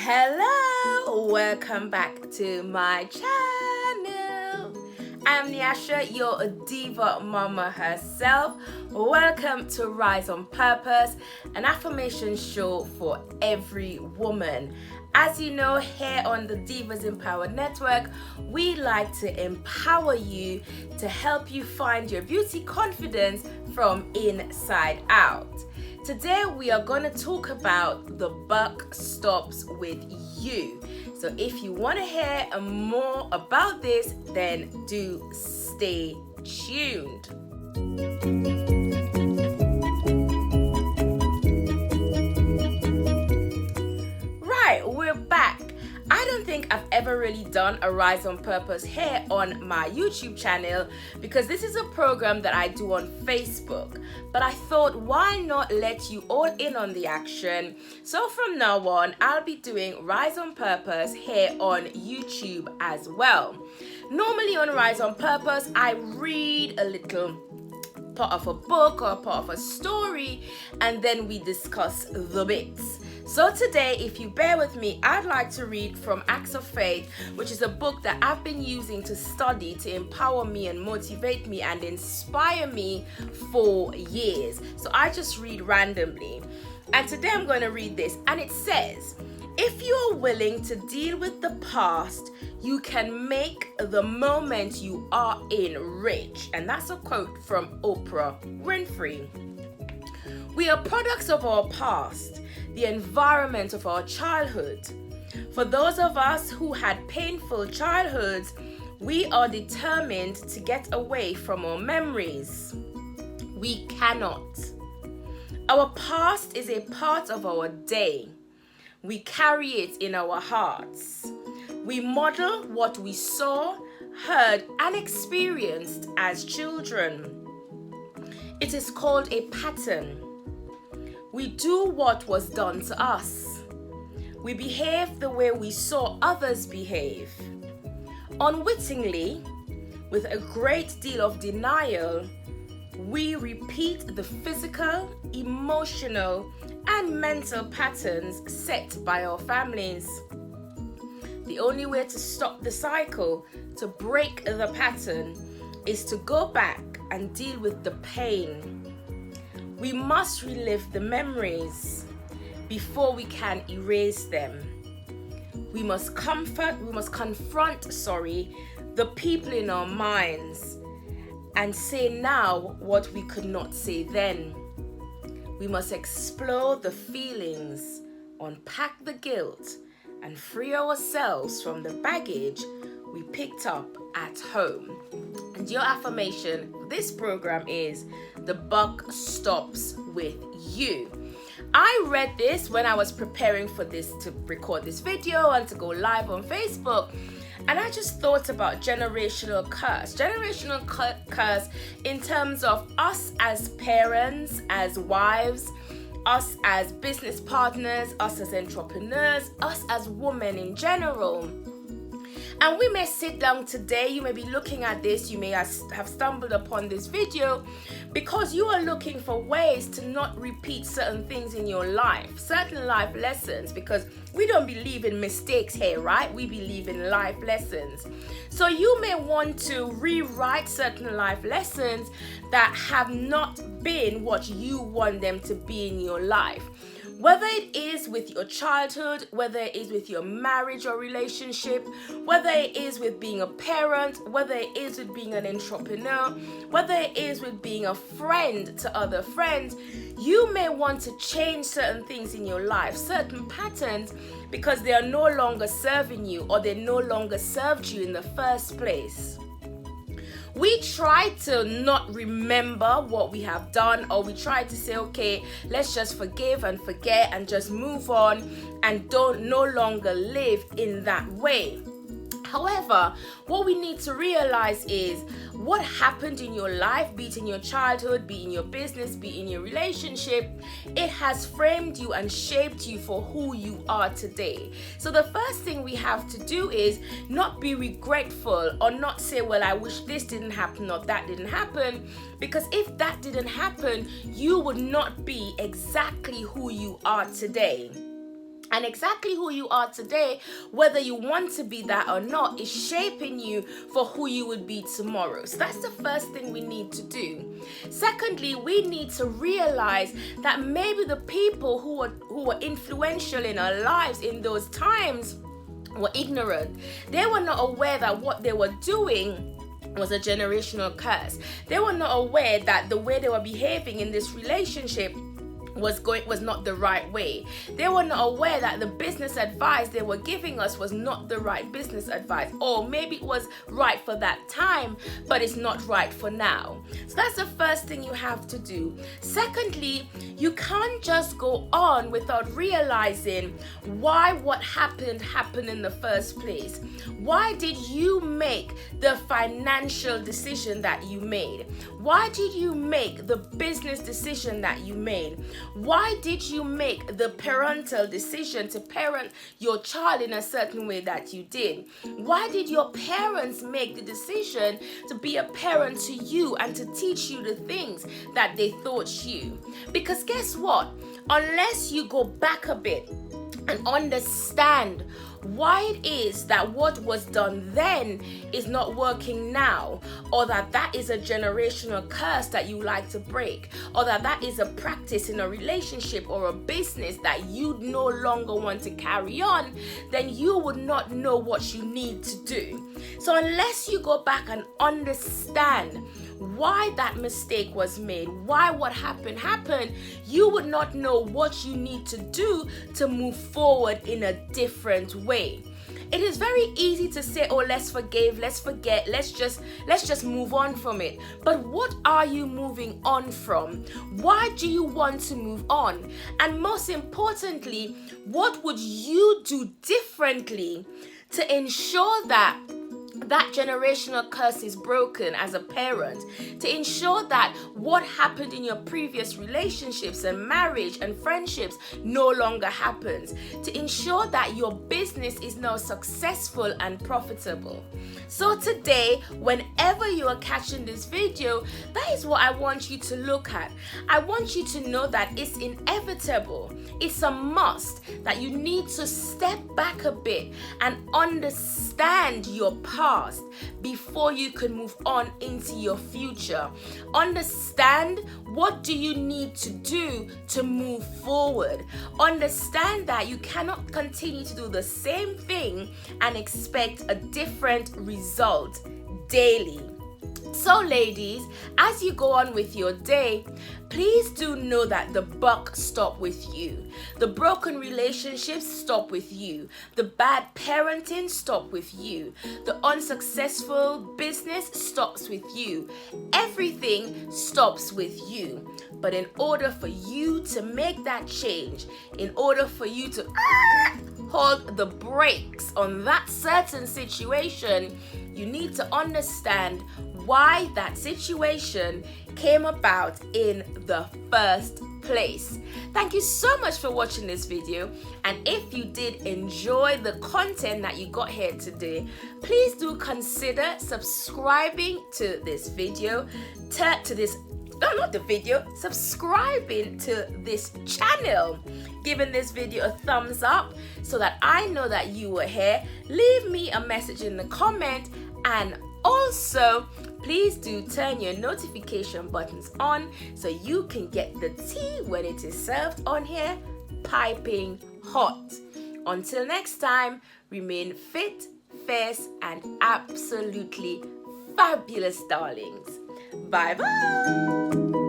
Hello, welcome back to my channel. I'm Nyasha, your diva mama herself. Welcome to Rise on Purpose, an affirmation show for every woman. As you know, here on the Divas Empowered Network, we like to empower you to help you find your beauty confidence from inside out. Today we are going to talk about the buck stops with you. So if you want to hear more about this, then do stay tuned. Right, we're back. I don't think I've ever really done a Rise on Purpose here on my YouTube channel because this is a program that I do on Facebook. But I thought, why not let you all in on the action? So from now on, I'll be doing Rise on Purpose here on YouTube as well. Normally on Rise on Purpose, I read a little part of a book or part of a story, and then we discuss the bits. So today, if you bear with me, I'd like to read from Acts of Faith, which is a book that I've been using to study, to empower me and motivate me and inspire me for years. So I just read randomly. And today I'm going to read this. And it says, if you are willing to deal with the past, you can make the moment you are in rich. And that's a quote from Oprah Winfrey. We are products of our past, the environment of our childhood. For those of us who had painful childhoods, we are determined to get away from our memories. We cannot. Our past is a part of our day. We carry it in our hearts. We model what we saw, heard, and experienced as children. It is called a pattern. We do what was done to us. We behave the way we saw others behave. Unwittingly, with a great deal of denial, we repeat the physical, emotional, and mental patterns set by our families. The only way to stop the cycle, to break the pattern, is to go back and deal with the pain. We must relive the memories before we can erase them. We must confront the people in our minds and say now what we could not say then. We must explore the feelings, unpack the guilt, and free ourselves from the baggage we picked up at home. And your affirmation for this program is, the buck stops with you. I read this when I was preparing for this, to record this video and to go live on Facebook. And I just thought about generational curse. Generational curse in terms of us as parents, as wives, us as business partners, us as entrepreneurs, us as women in general. And we may sit down today, you may be looking at this, you may have stumbled upon this video because you are looking for ways to not repeat certain things in your life, certain life lessons, because we don't believe in mistakes here, right? We believe in life lessons. So you may want to rewrite certain life lessons that have not been what you want them to be in your life. Whether it is with your childhood, whether it is with your marriage or relationship, whether it is with being a parent, whether it is with being an entrepreneur, whether it is with being a friend to other friends, you may want to change certain things in your life, certain patterns, because they are no longer serving you or they no longer served you in the first place. We try to not remember what we have done, or we try to say, okay, let's just forgive and forget and just move on and no longer live in that way. However, what we need to realize is what happened in your life, be it in your childhood, be it in your business, be it in your relationship, it has framed you and shaped you for who you are today. So the first thing we have to do is not be regretful or not say, well, I wish this didn't happen or that didn't happen, because if that didn't happen, you would not be exactly who you are today. And exactly who you are today, whether you want to be that or not, is shaping you for who you would be tomorrow. So that's the first thing we need to do. Secondly, we need to realize that maybe the people who were influential in our lives in those times were ignorant. They were not aware that what they were doing was a generational curse. They were not aware that the way they were behaving in this relationship was not the right way. They were not aware that the business advice they were giving us was not the right business advice, or maybe it was right for that time, but it's not right for now. So that's the first thing you have to do. Secondly, you can't just go on without realizing why what happened in the first place. Why did you make the financial decision that you made? Why did you make the business decision that you made? Why did you make the parental decision to parent your child in a certain way that you did? Why did your parents make the decision to be a parent to you and to teach you the things that they taught you? Because guess what? Unless you go back a bit and understand why it is that what was done then is not working now, or that is a generational curse that you like to break, or that is a practice in a relationship or a business that you no longer want to carry on, then you would not know what you need to do. So unless you go back and understand why that mistake was made, why what happened, you would not know what you need to do to move forward in a different way. It is very easy to say, oh, let's forgive, let's forget, let's just move on from it. But what are you moving on from? Why do you want to move on? And most importantly, what would you do differently to ensure that generational curse is broken as a parent, to ensure that what happened in your previous relationships and marriage and friendships no longer happens, to ensure that your business is now successful and profitable. So today, whenever you are catching this video, that is what I want you to look at. I want you to know that it's inevitable, it's a must, that you need to step back a bit and understand your past before you can move on into your future. Understand what do you need to do to move forward. Understand that you cannot continue to do the same thing and expect a different result daily. So ladies, as you go on with your day, please do know that the buck stops with you. The broken relationships stop with you. The bad parenting stops with you. The unsuccessful business stops with you. Everything stops with you. But in order for you to make that change, in order for you to hold the brakes on that certain situation, you need to understand why that situation came about in the first place. Thank you so much for watching this video, and if you did enjoy the content that you got here today, please do consider subscribing to this video, subscribing to this channel, giving this video a thumbs up so that I know that you were here. Leave me a message in the comment, and also please do turn your notification buttons on so you can get the tea when it is served on here, piping hot. Until next time, remain fit, fierce, and absolutely fabulous, darlings. Bye bye.